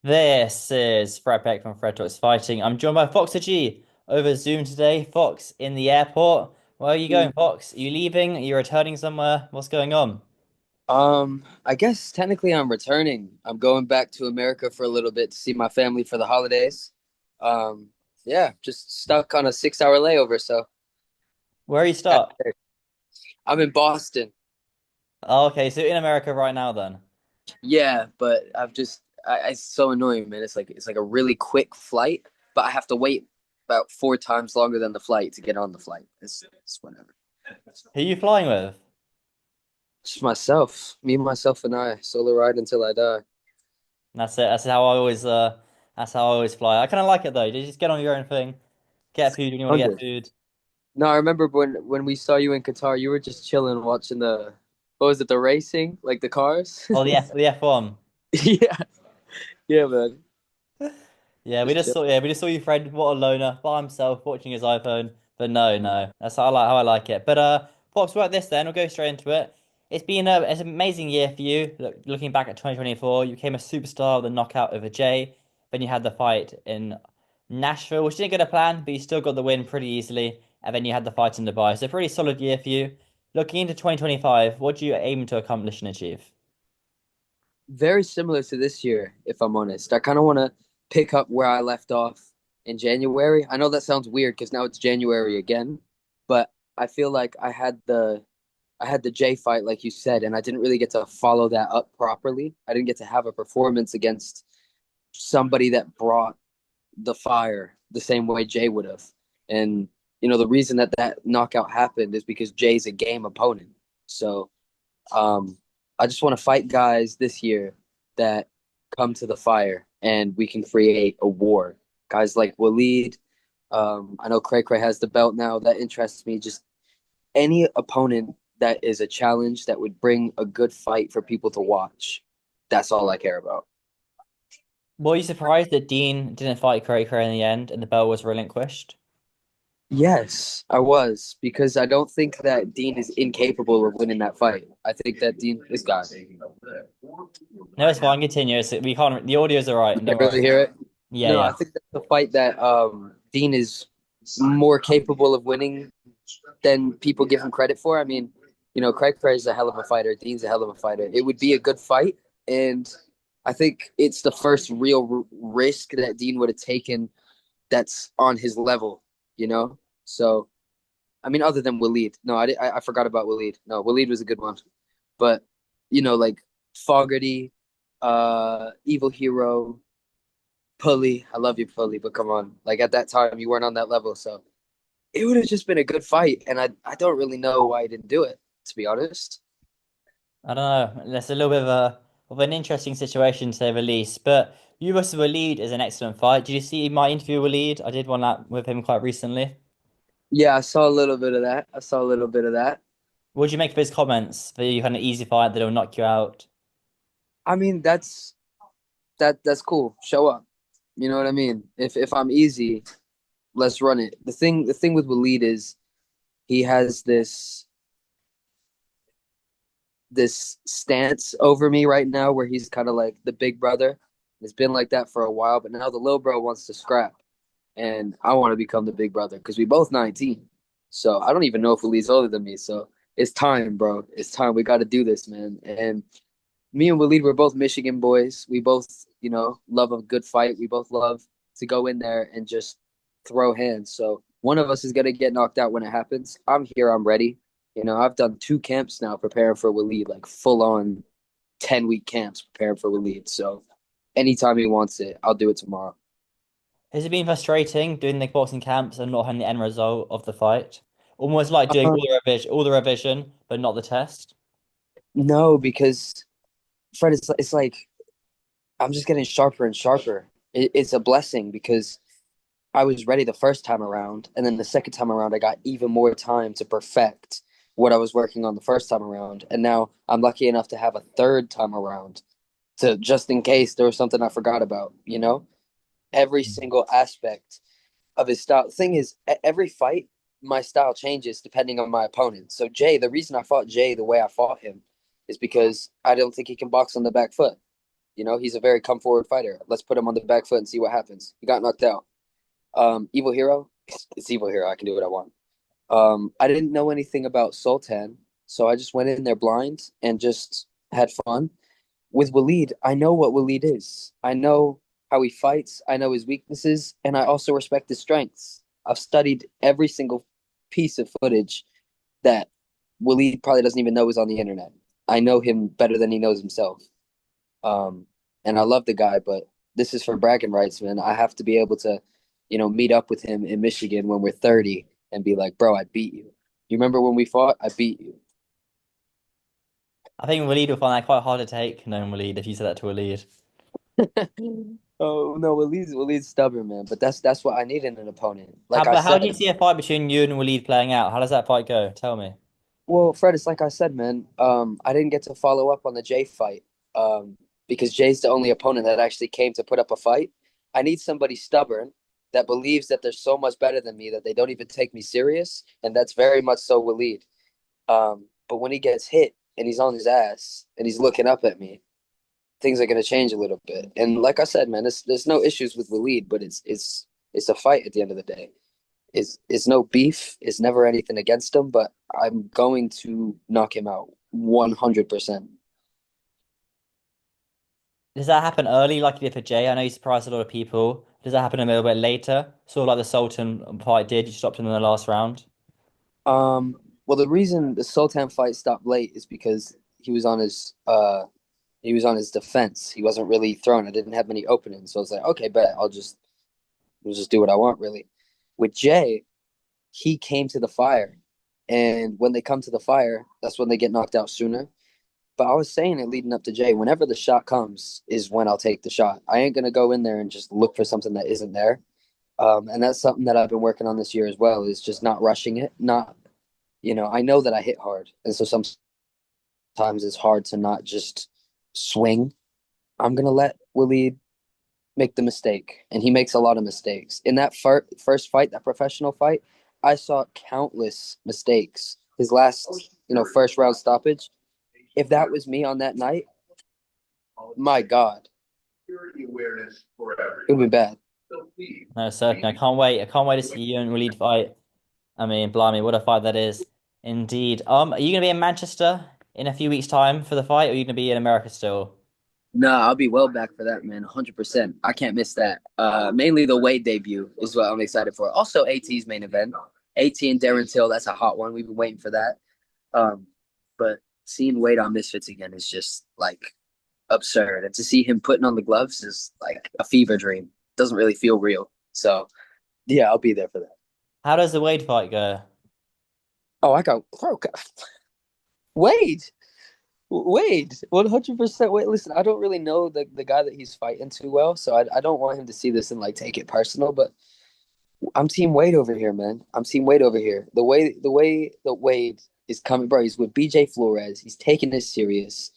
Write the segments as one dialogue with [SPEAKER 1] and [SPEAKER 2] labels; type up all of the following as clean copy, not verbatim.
[SPEAKER 1] This is Fred Beck from Fred Talks Fighting. I'm joined by Foxer G over Zoom today. Fox in the airport. Where are you going,
[SPEAKER 2] Mm.
[SPEAKER 1] Fox? Are you leaving? Are you returning somewhere? What's going on?
[SPEAKER 2] I guess technically I'm returning. I'm going back to America for a little bit to see my family for the holidays. Um, yeah, just stuck on a 6 hour layover, so
[SPEAKER 1] Where are you start?
[SPEAKER 2] I'm in Boston.
[SPEAKER 1] Oh, okay, so in America right now then.
[SPEAKER 2] Yeah, but it's so annoying, man. It's like a really quick flight, but I have to wait about 4 times longer than the flight to get on the flight. It's whatever.
[SPEAKER 1] Who are you flying with?
[SPEAKER 2] Just myself, me, myself, and I, solo ride until I die.
[SPEAKER 1] That's it. That's how I always fly. I kind of like it though. You just get on your own thing, get food when you want to get
[SPEAKER 2] 100.
[SPEAKER 1] food.
[SPEAKER 2] No, I remember when we saw you in Qatar, you were just chilling watching the what was it, the racing, like the cars?
[SPEAKER 1] Oh, the F1.
[SPEAKER 2] Yeah, yeah, man. Just chill.
[SPEAKER 1] We just saw you Fred, what a loner, by himself, watching his iPhone. But no. That's how I like it. But Pops, about this then, we'll go straight into it. It's an amazing year for you. Looking back at 2024, you became a superstar with a knockout over Jay. Then you had the fight in Nashville, which didn't go to plan, but you still got the win pretty easily. And then you had the fight in Dubai. So a pretty solid year for you. Looking into 2025, what do you aim to accomplish and achieve?
[SPEAKER 2] Very similar to this year, if I'm honest. I kind of want to pick up where I left off in January. I know that sounds weird because now it's January again, but I feel like I had the J fight, like you said, and I didn't really get to follow that up properly. I didn't get to have a performance against somebody that brought the fire the same way Jay would have. And the reason that that knockout happened is because Jay's a game opponent. So um, I just want to fight guys this year that come to the fire, and we can create a war. Guys like Walid. I know Cray Cray has the belt now. That interests me. Just any opponent that is a challenge that would bring a good fight for people to watch. That's all I care about.
[SPEAKER 1] Were you surprised that Dean didn't fight Curry Curry in the end and the bell was relinquished?
[SPEAKER 2] Yes, I was because I don't think that Dean is incapable of winning that fight. I think that Dean is God. You
[SPEAKER 1] No, it's fine. Continue. We can't. The audio's all right.
[SPEAKER 2] can't
[SPEAKER 1] Don't worry.
[SPEAKER 2] really hear it.
[SPEAKER 1] Yeah,
[SPEAKER 2] No,
[SPEAKER 1] yeah.
[SPEAKER 2] I think that's the fight that Dean is more capable of winning than people give him credit for. I mean, Craig Perry is a hell of a fighter. Dean's a hell of a fighter. It would be a good fight, and I think it's the first real risk that Dean would have taken that's on his level. You know, so I mean, other than Walid. No, I forgot about Walid. No, Walid was a good one. But, like Fogarty, Evil Hero, Pulley. I love you, Pulley, but come on. Like at that time, you weren't on that level. So it would have just been a good fight. And I don't really know why he didn't do it, to be honest.
[SPEAKER 1] I don't know. That's a little bit of an interesting situation to say the least. But you versus Walid is an excellent fight. Did you see my interview with Walid? I did one that with him quite recently.
[SPEAKER 2] Yeah, I saw a little bit of that. I saw a little bit of that.
[SPEAKER 1] What did you make of his comments that you had an easy fight that'll knock you out?
[SPEAKER 2] I mean, that's cool. Show up. You know what I mean? If I'm easy, let's run it. The thing with Walid is he has this stance over me right now where he's kind of like the big brother. It's been like that for a while, but now the little bro wants to scrap, and I want to become the big brother because we both 19. So I don't even know if Walid's older than me. So it's time, bro. It's time. We got to do this, man. And me and Walid, we're both Michigan boys. We both, love a good fight. We both love to go in there and just throw hands. So one of us is gonna get knocked out when it happens. I'm here. I'm ready. I've done 2 camps now preparing for Walid, like full on 10-week camps preparing for Walid. So anytime he wants it, I'll do it tomorrow.
[SPEAKER 1] Has it been frustrating doing the boxing camps and not having the end result of the fight? Almost like doing
[SPEAKER 2] Uh,
[SPEAKER 1] all the revision, but not the test.
[SPEAKER 2] no, because Fred, it's like I'm just getting sharper and sharper. It's a blessing because I was ready the first time around, and then the second time around, I got even more time to perfect what I was working on the first time around. And now I'm lucky enough to have a third time around to just in case there was something I forgot about. Every single aspect of his style. The thing is, every fight, my style changes depending on my opponent. So, the reason I fought Jay the way I fought him is because I don't think he can box on the back foot. He's a very come forward fighter. Let's put him on the back foot and see what happens. He got knocked out. Evil Hero, it's Evil Hero. I can do what I want. I didn't know anything about Sultan, so I just went in there blind and just had fun. With Walid, I know what Walid is. I know how he fights. I know his weaknesses, and I also respect his strengths. I've studied every single piece of footage that Walid probably doesn't even know is on the internet. I know him better than he knows himself. Um, and I love the guy, but this is for bragging rights, man. I have to be able to, meet up with him in Michigan when we're 30 and be like, bro, I beat you. You remember when we fought? I beat you.
[SPEAKER 1] I think Walid will find that quite hard to take, knowing Walid, if you said that to Walid.
[SPEAKER 2] Oh no, Walid's stubborn, man. But that's what I need in an opponent.
[SPEAKER 1] How
[SPEAKER 2] Like I
[SPEAKER 1] but how do you
[SPEAKER 2] said,
[SPEAKER 1] see a fight between you and Walid playing out? How does that fight go? Tell me.
[SPEAKER 2] well, Fred, it's like I said, man. I didn't get to follow up on the Jay fight. Because Jay's the only opponent that actually came to put up a fight. I need somebody stubborn that believes that they're so much better than me that they don't even take me serious, and that's very much so Walid. But when he gets hit and he's on his ass and he's looking up at me, things are gonna change a little bit. And like I said, man, there's no issues with Walid, but it's a fight at the end of the day. It's no beef. It's never anything against him, but I'm going to knock him out 100%.
[SPEAKER 1] Does that happen early, like you did for Jay? I know you surprised a lot of people. Does that happen a little bit later? Sort of like the Sultan fight did. You stopped him in the last round.
[SPEAKER 2] Well, the reason the Sultan fight stopped late is because he was on his defense. He wasn't really throwing. I didn't have many openings, so I was like, okay, bet we'll just do what I want, really. With Jay, he came to the fire, and when they come to the fire, that's when they get knocked out sooner. But I was saying it leading up to Jay, whenever the shot comes, is when I'll take the shot. I ain't gonna go in there and just look for something that isn't there. And that's something that I've been working on this year as well, is just not rushing it. Not, I know that I hit hard. And so sometimes it's hard to not just swing. I'm going to let Willie make the mistake. And he makes a lot of mistakes. In that first fight, that professional fight, I saw countless mistakes. His last, first round stoppage. If that was me on that night, my God, it would be bad.
[SPEAKER 1] No, certainly. I can't wait. I can't wait to see you and Walid fight. I mean, blimey, what a fight that is. Indeed. Are you gonna be in Manchester in a few weeks' time for the fight, or are you gonna be in America still?
[SPEAKER 2] Nah, I'll be well back for that, man. 100%. I can't miss that. Mainly the Wade debut is what I'm excited for. Also, AT's main event. AT and Darren Till, that's a hot one. We've been waiting for that. Um, but seeing Wade on Misfits again is just like absurd. And to see him putting on the gloves is like a fever dream. Doesn't really feel real. So, yeah, I'll be there for that.
[SPEAKER 1] How does the Wade fight go?
[SPEAKER 2] Oh, Wade. Wade, 100%. Wait, listen, I don't really know the guy that he's fighting too well, so I don't want him to see this and like take it personal. But I'm Team Wade over here, man. I'm Team Wade over here. The way that Wade is coming, bro. He's with BJ Flores. He's taking this serious.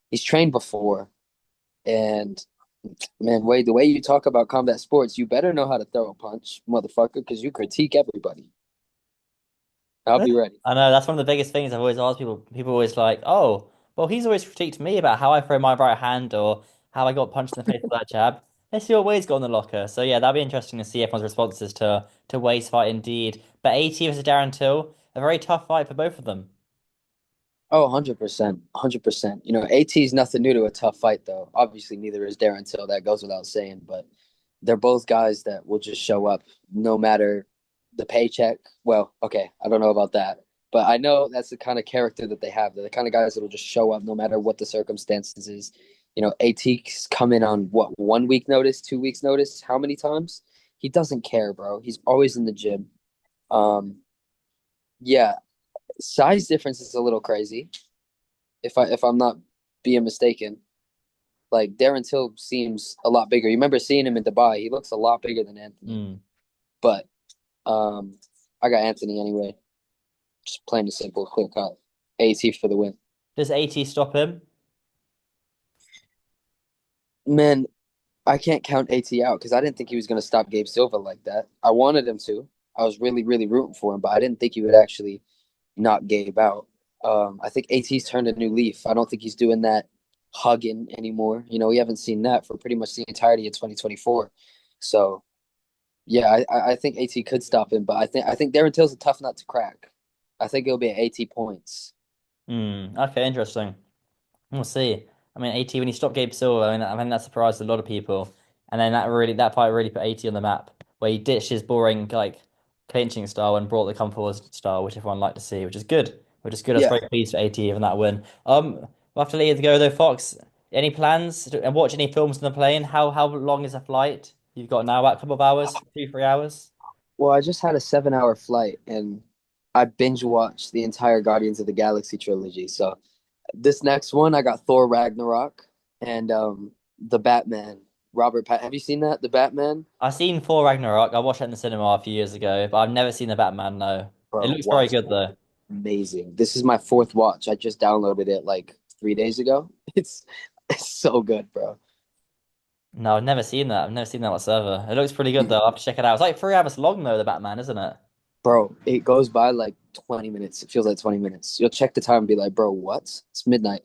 [SPEAKER 2] He's trained before, and man, Wade, the way you talk about combat sports, you better know how to throw a punch, motherfucker, because you critique everybody. I'll be ready.
[SPEAKER 1] I know that's one of the biggest things I've always asked people. People always like, oh, well, he's always critiqued me about how I throw my right hand or how I got punched in the face with that jab. Let's see what Wade's got in the locker. So yeah, that'll be interesting to see everyone's responses to Wade's fight indeed. But AT versus Darren Till, a very tough fight for both of them.
[SPEAKER 2] Oh, 100%. 100%. AT is nothing new to a tough fight, though. Obviously, neither is Darren Till. That goes without saying. But they're both guys that will just show up no matter the paycheck. Well, okay, I don't know about that. But I know that's the kind of character that they have. They're the kind of guys that will just show up no matter what the circumstances is. AT's come in on what, 1 week notice, 2 weeks notice? How many times? He doesn't care, bro. He's always in the gym. Um, yeah, size difference is a little crazy. If I'm not being mistaken, like Darren Till seems a lot bigger. You remember seeing him in Dubai? He looks a lot bigger than Anthony.
[SPEAKER 1] Hmm.
[SPEAKER 2] But um, I got Anthony anyway. Just plain and simple, clear cut. AT for the win.
[SPEAKER 1] Does AT stop him?
[SPEAKER 2] Man, I can't count AT out because I didn't think he was going to stop Gabe Silva like that. I wanted him to. I was really, really rooting for him, but I didn't think he would actually knock Gabe out. I think AT's turned a new leaf. I don't think he's doing that hugging anymore. We haven't seen that for pretty much the entirety of 2024. So yeah, I think AT could stop him, but I think Darren Till's a tough nut to crack. I think it'll be at 80 points.
[SPEAKER 1] Okay, interesting. We'll see. I mean, AT when he stopped Gabe Silver, I mean that surprised a lot of people, and then that fight really put AT on the map, where he ditched his boring like clinching style and brought the come forward style, which everyone liked to see, which is good. Which is good. I was
[SPEAKER 2] Yeah.
[SPEAKER 1] very pleased for AT even that win. We'll have to let you go though, Fox. Any plans and watch any films on the plane? How long is the flight? You've got now about a couple of hours, 2, 3 hours.
[SPEAKER 2] Well, I just had a 7 hour flight and I binge watched the entire Guardians of the Galaxy trilogy. So this next one, I got Thor Ragnarok and the Batman. Have you seen that? The Batman?
[SPEAKER 1] I've seen Thor Ragnarok. I watched it in the cinema a few years ago, but I've never seen the Batman. No, it
[SPEAKER 2] Bro,
[SPEAKER 1] looks very
[SPEAKER 2] watch
[SPEAKER 1] good though.
[SPEAKER 2] amazing. This is my fourth watch. I just downloaded it like 3 days ago. It's so good, bro.
[SPEAKER 1] No, I've never seen that. I've never seen that whatsoever. It looks pretty good though. I'll have to check it out. It's like 3 hours long though, the Batman, isn't it?
[SPEAKER 2] Bro, it goes by like 20 minutes. It feels like 20 minutes. You'll check the time and be like, bro, what? It's midnight.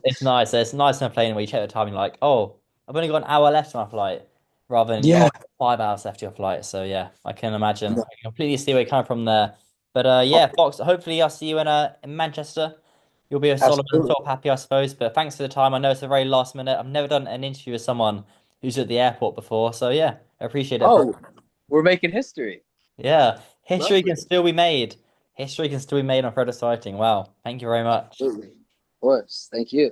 [SPEAKER 1] It's nice. It's nice on a plane where you check the time and you're like, oh, I've only got an hour left on my flight, rather than
[SPEAKER 2] Yeah.
[SPEAKER 1] oh, 5 hours left to your flight. So yeah, I can imagine. I can completely see where you're coming from there. But
[SPEAKER 2] Oh,
[SPEAKER 1] yeah, Fox. Hopefully, I'll see you in Manchester. You'll be with Solomon,
[SPEAKER 2] absolutely.
[SPEAKER 1] sort of happy, I suppose. But thanks for the time. I know it's a very last minute. I've never done an interview with someone who's at the airport before. So yeah, I appreciate it, bro.
[SPEAKER 2] Oh, we're making history.
[SPEAKER 1] Yeah, history can
[SPEAKER 2] Lovely.
[SPEAKER 1] still be made. History can still be made on Fred sighting. Wow. Thank you very much.
[SPEAKER 2] Absolutely. Of course. Thank you.